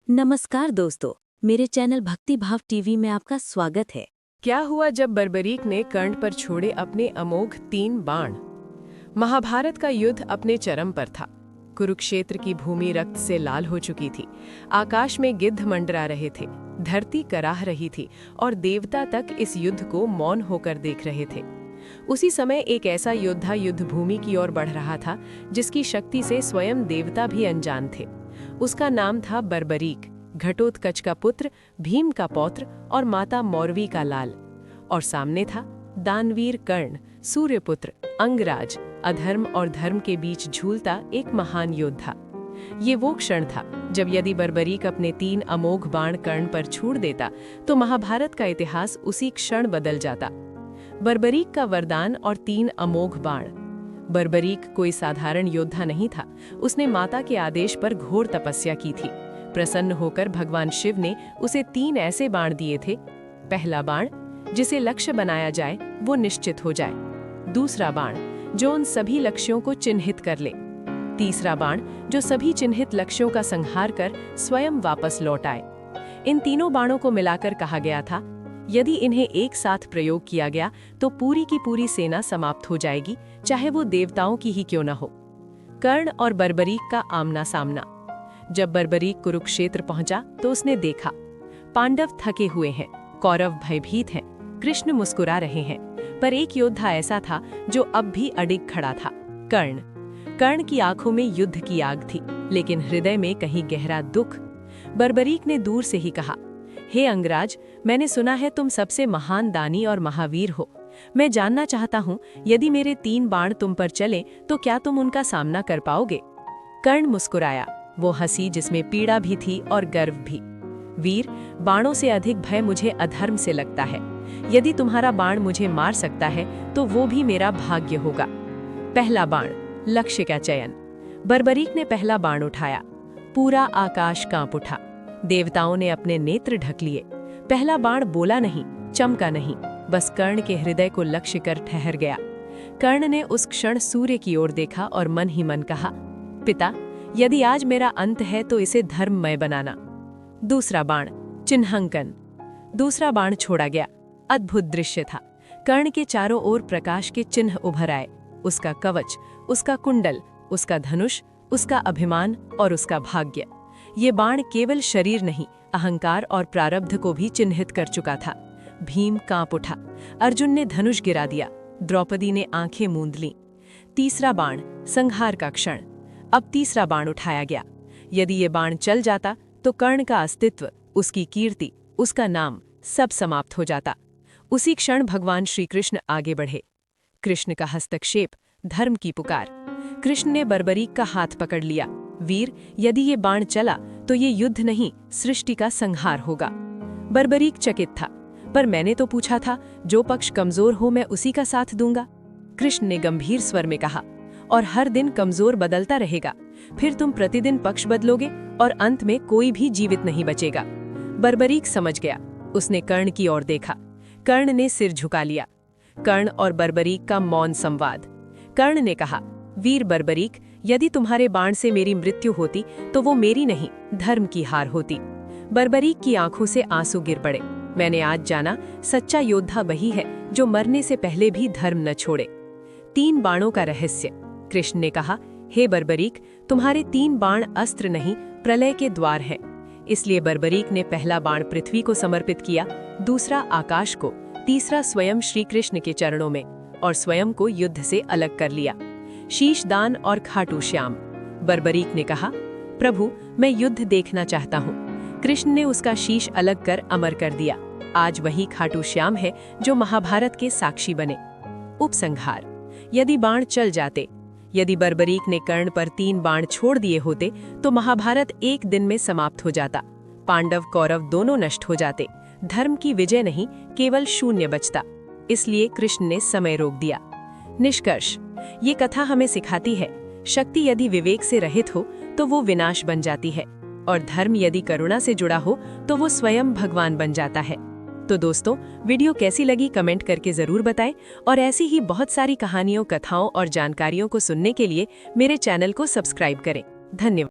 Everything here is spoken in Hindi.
नमस्कार दोस्तों, मेरे चैनल भक्ति भाव टीवी में आपका स्वागत है। क्या हुआ जब बर्बरीक ने कर्ण पर छोड़े अपने अमोघ 3 बाण। महाभारत का युद्ध अपने चरम पर था। कुरुक्षेत्र की भूमि रक्त से लाल हो चुकी थी। आकाश में गिद्ध मंडरा रहे थे, धरती कराह रही थी और देवता तक इस युद्ध को मौन होकर देख रहे थे। उसी समय एक ऐसा योद्धा युद्ध भूमि की ओर बढ़ रहा था जिसकी शक्ति से स्वयं देवता भी अनजान थे। उसका नाम था बर्बरीक, घटोत्कच का पुत्र, भीम का पौत्र और माता मौरवी का लाल। और सामने था दानवीर कर्ण, सूर्यपुत्र, अंगराज, अधर्म और धर्म के बीच झूलता एक महान योद्धा। ये वो क्षण था जब यदि बर्बरीक अपने 3 अमोघ बाण कर्ण पर छूड़ देता तो महाभारत का इतिहास उसी क्षण बदल जाता। बर्बरीक का वरदान और 3 अमोघ बाण। बर्बरीक कोई साधारण योद्धा नहीं था। उसने माता के आदेश पर घोर तपस्या की थी। प्रसन्न होकर भगवान शिव ने उसे 3 ऐसे बाण दिए थे। पहला बाण, जिसे लक्ष्य बनाया जाए वो निश्चित हो जाए। दूसरा बाण, जो उन सभी लक्ष्यों को चिन्हित कर ले। तीसरा बाण, जो सभी चिन्हित लक्ष्यों का संहार कर स्वयं वापस लौट आए। इन तीनों बाणों को मिलाकर कहा गया था, यदि इन्हें एक साथ प्रयोग किया गया तो पूरी की पूरी सेना समाप्त हो जाएगी, चाहे वो देवताओं की ही क्यों न हो। कर्ण और बर्बरीक का आमना सामना। जब बर्बरीक कुरुक्षेत्र पहुंचा तो उसने देखा, पांडव थके हुए हैं, कौरव भयभीत हैं, कृष्ण मुस्कुरा रहे हैं, पर एक योद्धा ऐसा था जो अब भी अडिग खड़ा था, कर्ण। कर्ण की आंखों में युद्ध की आग थी, लेकिन हृदय में कहीं गहरा दुख। बर्बरीक ने दूर से ही कहा, हे अंगराज, मैंने सुना है तुम सबसे महान दानी और महावीर हो। मैं जानना चाहता हूँ, यदि मेरे 3 बाण तुम पर चले तो क्या तुम उनका सामना कर पाओगे? कर्ण मुस्कुराया, वो हंसी जिसमें पीड़ा भी थी और गर्व भी। वीर, बाणों से अधिक भय मुझे अधर्म से लगता है। यदि तुम्हारा बाण मुझे मार सकता है तो वो भी मेरा भाग्य होगा। पहला बाण, लक्ष्य का चयन। बर्बरीक ने पहला बाण उठाया। पूरा आकाश कांप उठा। देवताओं ने अपने नेत्र ढक लिए। पहला बाण बोला नहीं, चमका नहीं, बस कर्ण के हृदय को लक्ष्य कर ठहर गया। कर्ण ने उस क्षण सूर्य की ओर देखा और मन ही मन कहा, पिता, यदि आज मेरा अंत है तो इसे धर्ममय बनाना। दूसरा बाण, चिन्हांकन। दूसरा बाण छोड़ा गया। अद्भुत दृश्य था। कर्ण के चारों ओर प्रकाश के चिन्ह उभर आए। उसका कवच, उसका कुंडल, उसका धनुष, उसका अभिमान और उसका भाग्य। ये बाण केवल शरीर नहीं, अहंकार और प्रारब्ध को भी चिन्हित कर चुका था। भीम कांप उठा। अर्जुन ने धनुष गिरा दिया। द्रौपदी ने आंखें मूंद लीं। तीसरा बाण, संहार का क्षण। अब तीसरा बाण उठाया गया। यदि ये बाण चल जाता तो कर्ण का अस्तित्व, उसकी कीर्ति, उसका नाम सब समाप्त हो जाता। उसी क्षण भगवान श्री कृष्ण आगे बढ़े। कृष्ण का हस्तक्षेप, धर्म की पुकार। कृष्ण ने बर्बरीक का हाथ पकड़ लिया। वीर, यदि ये बाण चला तो ये युद्ध नहीं, सृष्टि का संहार होगा। बर्बरीक चकित था, पर मैंने तो पूछा था, जो पक्ष कमजोर हो मैं उसी का साथ दूंगा। कृष्ण ने गंभीर स्वर में कहा, और हर दिन कमजोर बदलता रहेगा। फिर तुम प्रतिदिन पक्ष बदलोगे और अंत में कोई भी जीवित नहीं बचेगा। बर्बरीक समझ गया। उसने कर्ण की ओर देखा। कर्ण ने सिर झुका लिया। कर्ण और बर्बरीक का मौन संवाद। कर्ण ने कहा, वीर बर्बरीक, यदि तुम्हारे बाण से मेरी मृत्यु होती तो वो मेरी नहीं, धर्म की हार होती। बर्बरीक की आंखों से आंसू गिर पड़े। मैंने आज जाना, सच्चा योद्धा वही है जो मरने से पहले भी धर्म न छोड़े। 3 बाणों का रहस्य। कृष्ण ने कहा, हे बर्बरीक, तुम्हारे 3 बाण अस्त्र नहीं, प्रलय के द्वार हैं। इसलिए बर्बरीक ने पहला बाण पृथ्वी को समर्पित किया, दूसरा आकाश को, तीसरा स्वयं श्री कृष्ण के चरणों में, और स्वयं को युद्ध से अलग कर लिया। शीशदान और खाटू श्याम। बर्बरीक ने कहा, प्रभु, मैं युद्ध देखना चाहता हूँ। कृष्ण ने उसका शीश अलग कर अमर कर दिया। आज वही खाटू श्याम है जो महाभारत के साक्षी बने। उपसंहार। यदि बाण चल जाते, यदि बर्बरीक ने कर्ण पर 3 बाण छोड़ दिए होते तो महाभारत एक दिन में समाप्त हो जाता। पांडव कौरव दोनों नष्ट हो जाते। धर्म की विजय नहीं, केवल शून्य बचता। इसलिए कृष्ण ने समय रोक दिया। निष्कर्ष, ये कथा हमें सिखाती है, शक्ति यदि विवेक से रहित हो तो वो विनाश बन जाती है, और धर्म यदि करुणा से जुड़ा हो तो वो स्वयं भगवान बन जाता है। तो दोस्तों, वीडियो कैसी लगी कमेंट करके जरूर बताएं, और ऐसी ही बहुत सारी कहानियों, कथाओं और जानकारियों को सुनने के लिए मेरे चैनल को सब्सक्राइब करें। धन्यवाद।